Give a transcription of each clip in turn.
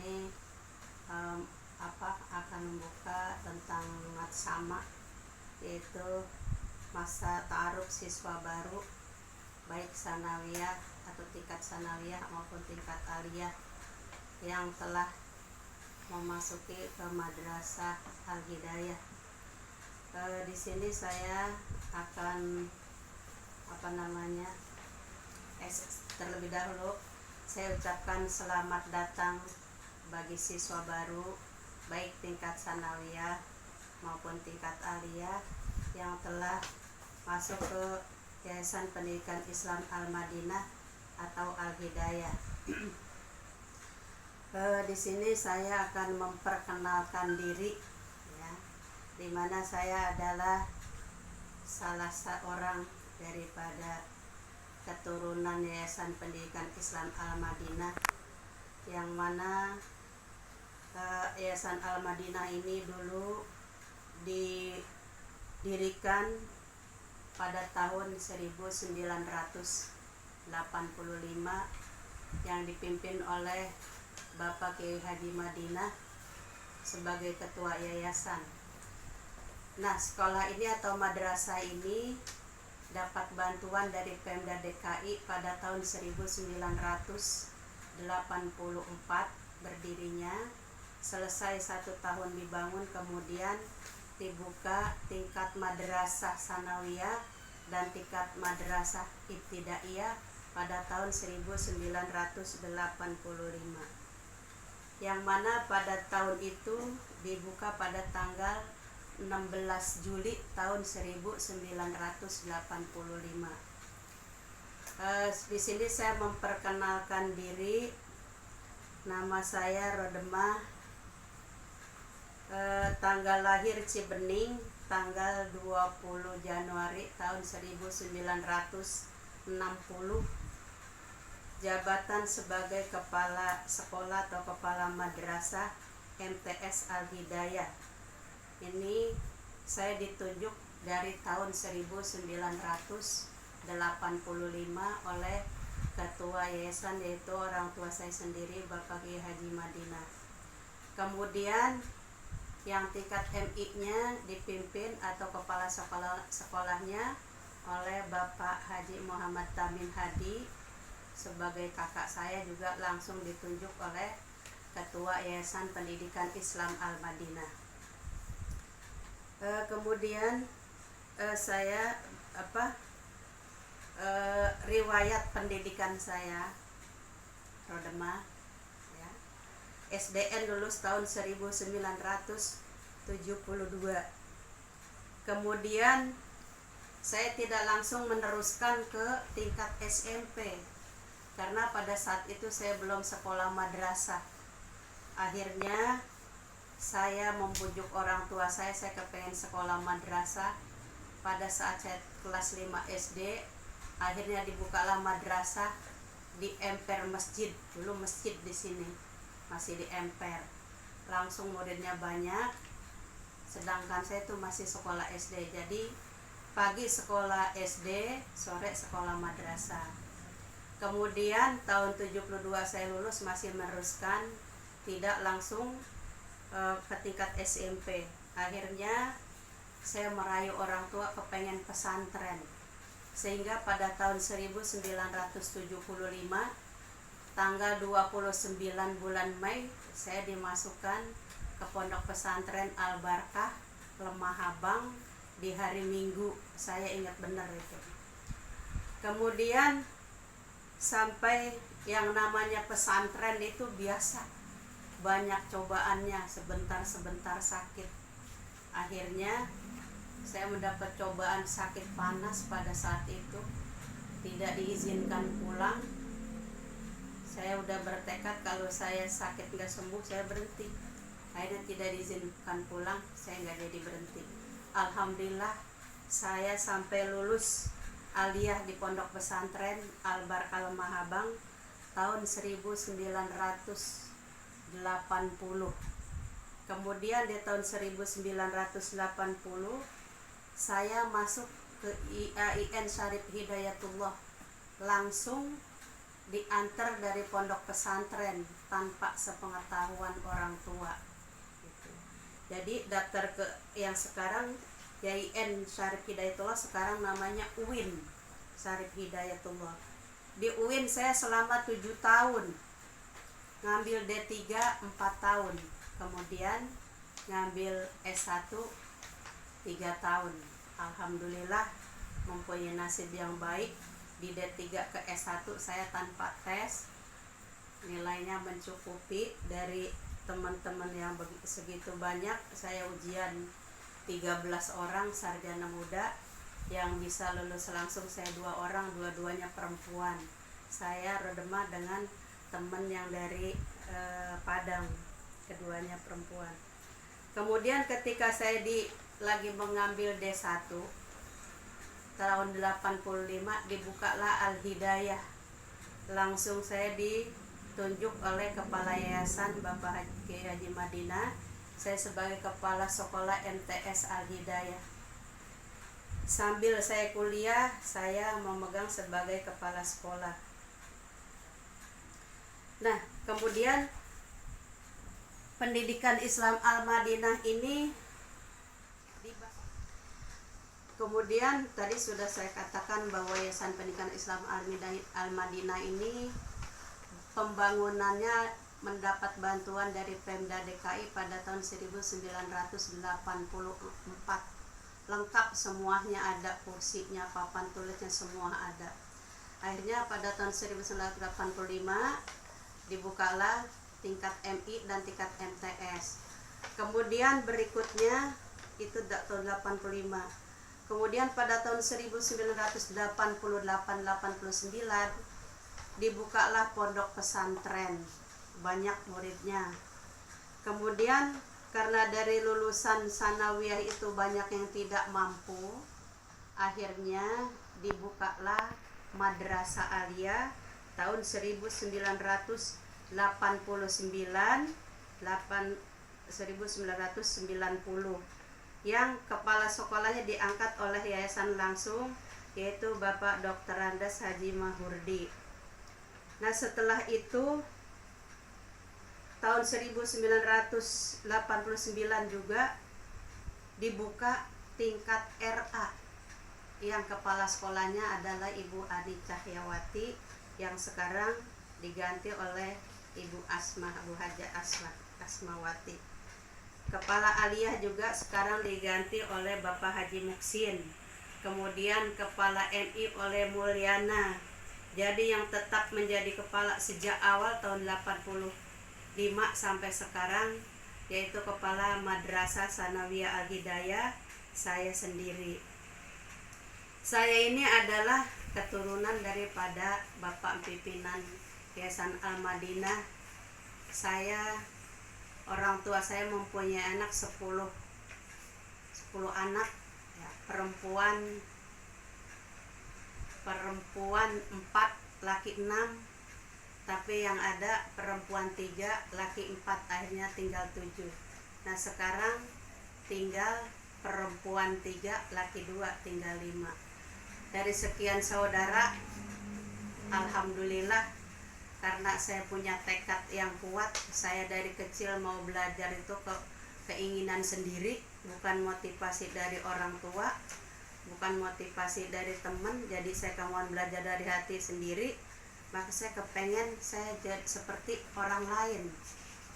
ini akan membuka tentang sama, yaitu masa ta'aruf siswa baru baik sanawiyah atau tingkat sanawiyah maupun tingkat aliyah yang telah memasuki ke madrasah Al-Hidayah. Di sini saya akan terlebih dahulu saya ucapkan selamat datang bagi siswa baru baik tingkat sanawiyah maupun tingkat aliyah yang telah masuk ke Yayasan Pendidikan Islam Al-Madinah atau Al-Hidayah. Di sini saya akan memperkenalkan diri, ya, di mana saya adalah salah seorang daripada keturunan Yayasan Pendidikan Islam Al-Madinah, yang mana Yayasan Al-Madinah ini dulu didirikan pada tahun 1985 yang dipimpin oleh Bapak Kiai Haji Madinah sebagai ketua yayasan. Nah, sekolah ini atau madrasah ini dapat bantuan dari Pemda DKI pada tahun 1984 berdirinya. Selesai 1 tahun dibangun, kemudian dibuka tingkat madrasah sanawiyah dan tingkat madrasah ibtidaiyah pada tahun 1985, yang mana pada tahun itu dibuka pada tanggal 16 Juli tahun 1985. Di sini saya memperkenalkan diri. Nama saya Rodemah, tanggal lahir Cibening tanggal 20 Januari tahun 1960. Jabatan sebagai kepala sekolah atau kepala madrasah MTS Al-Hidayah. Ini saya ditunjuk dari tahun 1985 oleh ketua yayasan, yaitu orang tua saya sendiri, Bapak Kiai Haji Madinah. Kemudian yang tingkat MI-nya dipimpin atau kepala sekolahnya oleh Bapak Haji Muhammad Tamin Hadi. Sebagai kakak saya juga langsung ditunjuk oleh Ketua Yayasan Pendidikan Islam Al-Madinah. Kemudian saya riwayat pendidikan saya Rodemah, ya. SDN lulus tahun 1972. Kemudian saya tidak langsung meneruskan ke tingkat SMP karena pada saat itu saya belum sekolah madrasah. Akhirnya saya membujuk orang tua saya kepengen sekolah madrasah. Pada saat saya kelas 5 SD, akhirnya dibukalah madrasah di emper masjid. Dulu masjid di sini masih di emper. Langsung muridnya banyak. Sedangkan saya itu masih sekolah SD. Jadi pagi sekolah SD, sore sekolah madrasah. Kemudian tahun 72 saya lulus, masih meneruskan, tidak langsung ke tingkat SMP. Akhirnya saya merayu orang tua kepengen pesantren, sehingga pada tahun 1975 tanggal 29 bulan Mei saya dimasukkan ke pondok pesantren Al-Barkah Lemah Habang di hari Minggu. Saya ingat benar itu. Kemudian sampai yang namanya pesantren itu biasa, banyak cobaannya, sebentar-sebentar sakit. Akhirnya saya mendapat cobaan sakit panas pada saat itu, tidak diizinkan pulang. Saya udah bertekad kalau saya sakit gak sembuh saya berhenti. Akhirnya tidak diizinkan pulang, saya gak jadi berhenti. Alhamdulillah saya sampai lulus aliyah di pondok pesantren Al-Barkah Lemah Habang tahun 1980. Kemudian di tahun 1980 saya masuk ke IAIN Syarif Hidayatullah, langsung diantar dari pondok pesantren tanpa sepengetahuan orang tua gitu. Jadi daftar ke yang sekarang YIN Syarif Hidayatullah, sekarang namanya UIN Syarif Hidayatullah. Di UIN saya selama 7 tahun, ngambil D3 4 tahun, kemudian ngambil S1 3 tahun. Alhamdulillah mempunyai nasib yang baik. Di D3 ke S1 saya tanpa tes, nilainya mencukupi. Dari teman-teman yang segitu banyak, saya ujian 13 orang sarjana muda, yang bisa lulus langsung saya 2 orang, dua-duanya perempuan. Saya redema dengan teman yang dari Padang, keduanya perempuan. Kemudian ketika saya lagi mengambil D1 tahun 85, dibukalah Al-Hidayah. Langsung saya ditunjuk oleh Kepala Yayasan Bapak Haji Madinah, saya sebagai Kepala Sekolah MTS Al-Hidayah. Sambil saya kuliah, saya memegang sebagai Kepala Sekolah. Nah, kemudian pendidikan Islam Al-Madinah ini, kemudian tadi sudah saya katakan bahwa Yayasan Pendidikan Islam Al-Madinah ini pembangunannya mendapat bantuan dari Pemda DKI pada tahun 1984. Lengkap semuanya ada, kursinya, papan tulisnya semua ada. Akhirnya pada tahun 1985 dibukalah tingkat MI dan tingkat MTS. Kemudian berikutnya itu tahun 85. Kemudian pada tahun 1988-89 dibukalah pondok pesantren, banyak muridnya. Kemudian karena dari lulusan sanawiyah itu banyak yang tidak mampu, akhirnya dibukalah Madrasah Aliyah tahun 1990 yang kepala sekolahnya diangkat oleh yayasan langsung, yaitu Bapak Dr. Andes Haji Mahurdi. Nah, setelah itu tahun 1989 juga dibuka tingkat RA, yang kepala sekolahnya adalah Ibu Adi Cahyawati, yang sekarang diganti oleh Ibu Asma, Bu Haja Asmawati. Kepala Aliyah juga sekarang diganti oleh Bapak Haji Muksin. Kemudian Kepala MI oleh Mulyana. Jadi yang tetap menjadi kepala sejak awal tahun 85 sampai sekarang, yaitu Kepala Madrasah Sanawiyah Al-Hidayah, saya sendiri. Saya ini adalah keturunan daripada Bapak pimpinan Yayasan Al-Madinah. Orang tua saya mempunyai anak 10 anak ya, perempuan 4, laki 6, tapi yang ada perempuan 3, laki 4, akhirnya tinggal 7. Nah, sekarang tinggal perempuan 3, laki 2, tinggal 5. Dari sekian saudara, alhamdulillah, karena saya punya tekad yang kuat. Saya dari kecil mau belajar itu keinginan sendiri, bukan motivasi dari orang tua, bukan motivasi dari teman. Jadi saya kemauan belajar dari hati sendiri. Maka saya kepengen saya jadi seperti orang lain.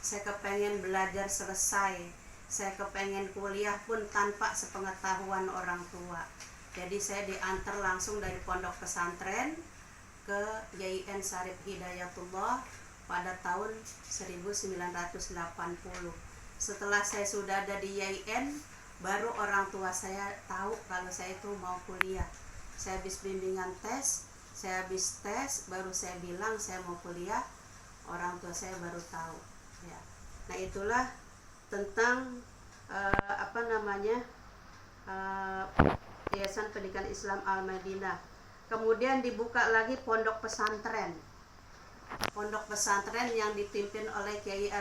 Saya kepengen belajar selesai. Saya kepengen kuliah pun tanpa sepengetahuan orang tua. Jadi saya diantar langsung dari pondok pesantren ke YIN Syarif Hidayatullah pada tahun 1980. Setelah saya sudah ada di YIN, baru orang tua saya tahu kalau saya itu mau kuliah. Saya habis bimbingan tes, baru saya bilang saya mau kuliah. Orang tua saya baru tahu. Ya. Nah, itulah tentang Yayasan Pendidikan Islam Al-Madinah. Kemudian dibuka lagi pondok pesantren. Pondok pesantren yang dipimpin oleh Kiai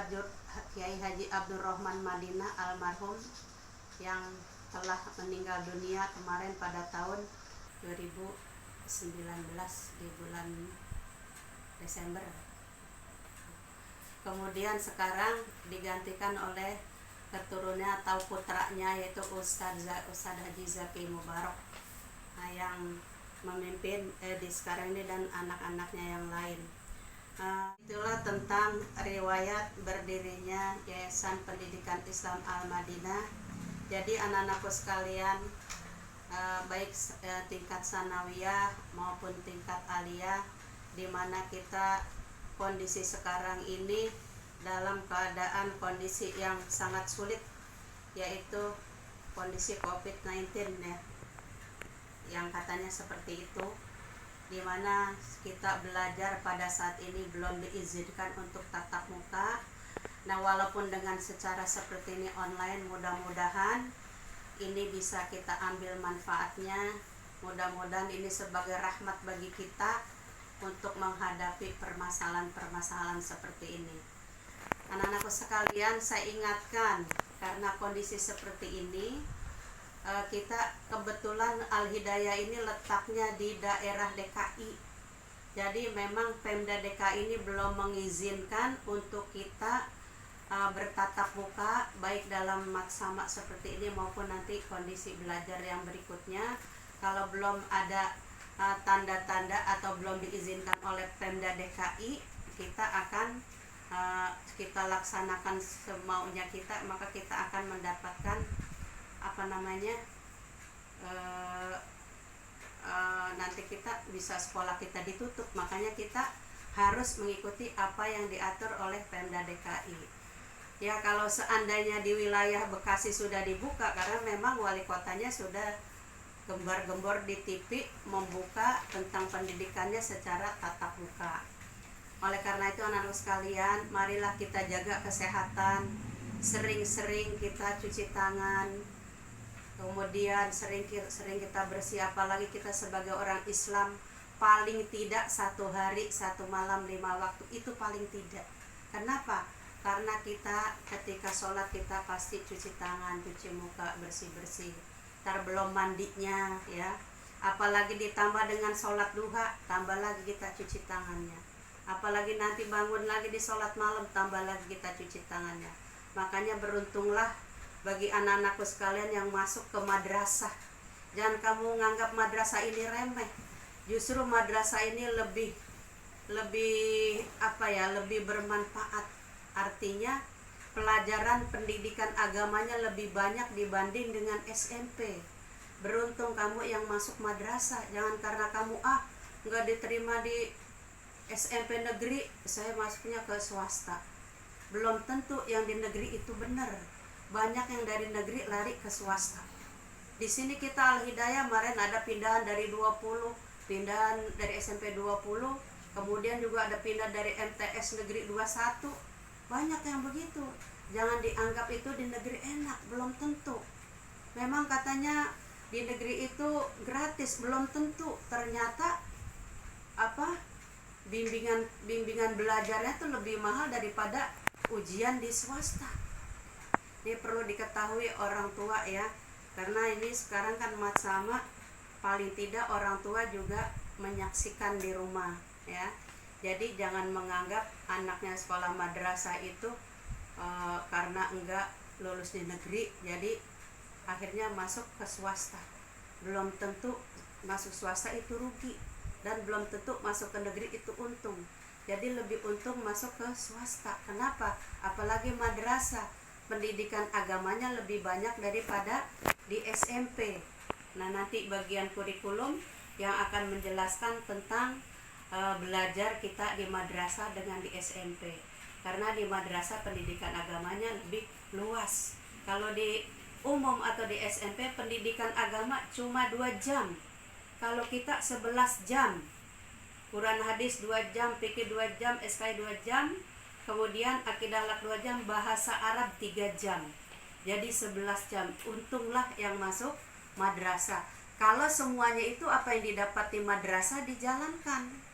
Haji Abdurrahman Madinah almarhum, yang telah meninggal dunia kemarin pada tahun 2019 di bulan Desember. Kemudian sekarang digantikan oleh keturunnya atau putranya, yaitu Ustadz Haji Zaki Mubarak, yang memimpin di sekarang ini, dan anak-anaknya yang lain. Itulah tentang riwayat berdirinya Yayasan Pendidikan Islam Al-Madinah. Jadi anak-anakku sekalian, baik tingkat sanawiyah maupun tingkat aliyah, di mana kita kondisi sekarang ini dalam keadaan kondisi yang sangat sulit, yaitu kondisi COVID-19 ya, yang katanya seperti itu, di mana kita belajar pada saat ini belum diizinkan untuk tatap muka. Nah, walaupun dengan secara seperti ini online, mudah-mudahan ini bisa kita ambil manfaatnya. Mudah-mudahan ini sebagai rahmat bagi kita untuk menghadapi permasalahan-permasalahan seperti ini. Anak-anakku sekalian, saya ingatkan, karena kondisi seperti ini, kita kebetulan Al-Hidayah ini letaknya di daerah DKI. Jadi memang Pemda DKI ini belum mengizinkan untuk kita bertatap muka, baik dalam maksama seperti ini maupun nanti kondisi belajar yang berikutnya. Kalau belum ada tanda-tanda atau belum diizinkan oleh Pemda DKI, kita akan kita laksanakan semaunya kita, maka kita akan mendapatkan nanti kita bisa sekolah kita ditutup. Makanya kita harus mengikuti apa yang diatur oleh Pemda DKI. Ya, kalau seandainya di wilayah Bekasi sudah dibuka, karena memang wali kotanya sudah gembar-gembor di TV membuka tentang pendidikannya secara tatap muka. Oleh karena itu anak-anak sekalian, marilah kita jaga kesehatan, sering-sering kita cuci tangan, kemudian sering kita bersih, apalagi kita sebagai orang Islam, paling tidak 1 hari 1 malam 5 waktu, itu paling tidak. Kenapa? Karena kita ketika sholat kita pasti cuci tangan, cuci muka, bersih-bersih. Ntar belum mandinya ya, apalagi ditambah dengan sholat duha, tambah lagi kita cuci tangannya. Apalagi nanti bangun lagi di sholat malam, tambah lagi kita cuci tangannya. Makanya beruntunglah bagi anak-anakku sekalian yang masuk ke madrasah. Jangan kamu nganggap madrasah ini remeh. Justru madrasah ini lebih bermanfaat. Artinya pelajaran pendidikan agamanya lebih banyak dibanding dengan SMP. Beruntung kamu yang masuk madrasah. Jangan karena kamu nggak diterima di SMP negeri, saya masuknya ke swasta. Belum tentu yang di negeri itu benar. Banyak yang dari negeri lari ke swasta. Di sini kita Al-Hidayah kemarin ada pindahan dari 20, pindahan dari SMP 20, kemudian juga ada pindah dari MTS negeri 21. Banyak yang begitu. Jangan dianggap itu di negeri enak, belum tentu. Memang katanya di negeri itu gratis, belum tentu. Ternyata bimbingan belajarnya itu lebih mahal daripada ujian di swasta. Ini perlu diketahui orang tua ya, karena ini sekarang kan maksama, paling tidak orang tua juga menyaksikan di rumah ya. Jadi jangan menganggap anaknya sekolah madrasah itu karena enggak lulus di negeri, jadi akhirnya masuk ke swasta. Belum tentu masuk swasta itu rugi, dan belum tentu masuk ke negeri itu untung. Jadi lebih untung masuk ke swasta. Kenapa? Apalagi madrasah, pendidikan agamanya lebih banyak daripada di SMP. Nah, nanti bagian kurikulum yang akan menjelaskan tentang belajar kita di madrasah dengan di SMP. Karena di madrasah pendidikan agamanya lebih luas. Kalau di umum atau di SMP pendidikan agama cuma 2 jam. Kalau kita 11 jam. Quran hadis 2 jam, fikih 2 jam, SKI 2 jam, kemudian akidah akhlak 2 jam, bahasa Arab 3 jam. Jadi 11 jam. Untunglah yang masuk madrasah. Kalau semuanya itu apa yang didapat di madrasah dijalankan.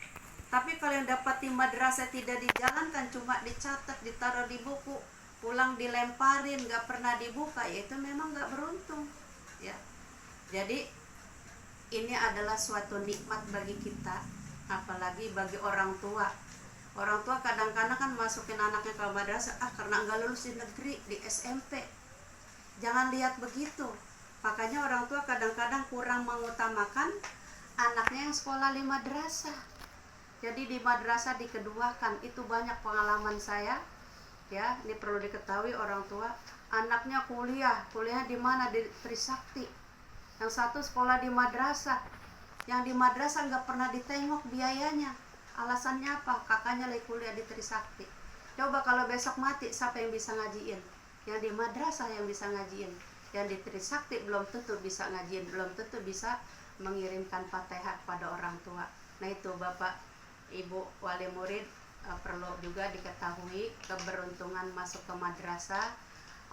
Tapi kalau yang dapat di madrasah tidak dijalankan, cuma dicatat, ditaruh di buku, pulang dilemparin, gak pernah dibuka, ya itu memang gak beruntung ya. Jadi ini adalah suatu nikmat bagi kita, apalagi bagi orang tua Orang tua kadang-kadang kan masukin anaknya ke madrasah karena enggak lulus di negeri, di SMP. Jangan lihat begitu. Makanya orang tua kadang-kadang kurang mengutamakan anaknya yang sekolah di madrasah. Jadi di madrasah dikeduakan. Itu banyak pengalaman saya. Ya, ini perlu diketahui orang tua. Anaknya kuliah di mana? Di Trisakti. Yang satu sekolah di madrasah. Yang di madrasah nggak pernah ditengok biayanya. Alasannya apa? Kakaknya lagi kuliah di Trisakti. Coba kalau besok mati, siapa yang bisa ngajiin? Yang di madrasah yang bisa ngajiin. Yang di Trisakti belum tentu bisa ngajiin, belum tentu bisa mengirimkan Fatihah pada orang tua. Nah itu Bapak Ibu wali murid, perlu juga diketahui keberuntungan masuk ke madrasah.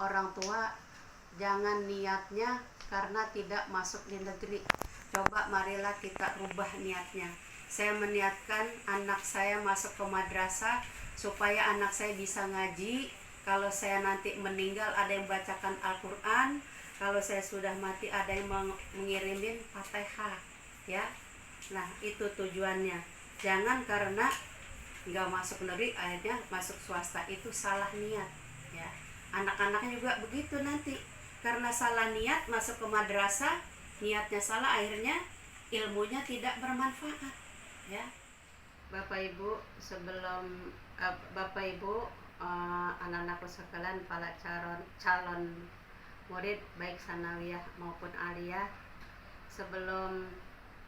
Orang tua jangan niatnya karena tidak masuk di negeri. Coba marilah kita rubah niatnya. Saya meniatkan anak saya masuk ke madrasah supaya anak saya bisa ngaji. Kalau saya nanti meninggal ada yang bacakan Al-Quran. Kalau saya sudah mati ada yang mengirimin Fatihah, ya. Nah itu tujuannya. Jangan karena nggak masuk negeri akhirnya masuk swasta, itu salah niat, ya. Anak-anaknya juga begitu nanti. Karena salah niat masuk ke madrasah, niatnya salah, akhirnya ilmunya tidak bermanfaat, ya. Bapak Ibu, sebelum Bapak Ibu, anak-anakku sekalian, para calon murid baik sanawiyah maupun aliyah, sebelum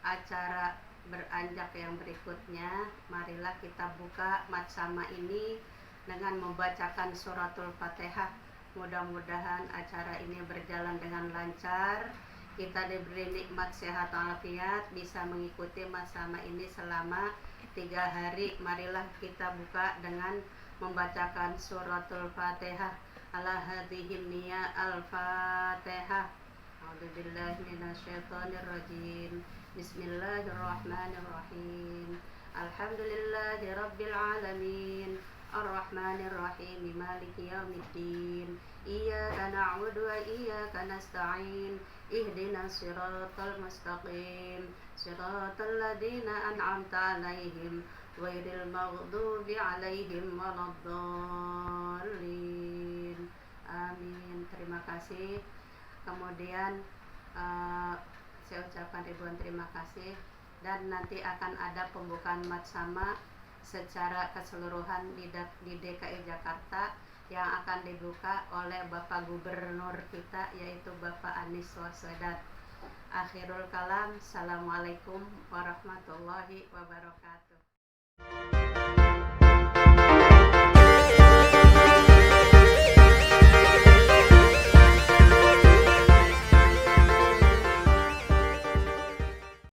acara beranjak yang berikutnya, marilah kita buka matsama ini dengan membacakan suratul Fatihah. Mudah-mudahan acara ini berjalan dengan lancar, kita diberi nikmat sehat walafiat, bisa mengikuti matsama ini selama 3 hari. Marilah kita buka dengan membacakan suratul Fatihah. Ala hadhihi niyya al-Fatihah. A'udzubillahi minasyaitonirrajim. Bismillahirrahmanirrahim. Alhamdulillahi rabbil alamin. Ar-Rahmanir-Rahim. Maliki yaumiddin. Iyyaka na'budu wa iyyaka nasta'in. Ihdinas siratal mustaqim. Siratal ladzina an'amta 'alaihim ghairil maghdubi 'alaihim waladdallin. Amin. Terima kasih. Kemudian saya ucapkan ribuan terima kasih, dan nanti akan ada pembukaan matsama secara keseluruhan di DKI Jakarta yang akan dibuka oleh Bapak Gubernur kita, yaitu Bapak Anies Baswedan. Akhirul kalam, assalamualaikum warahmatullahi wabarakatuh.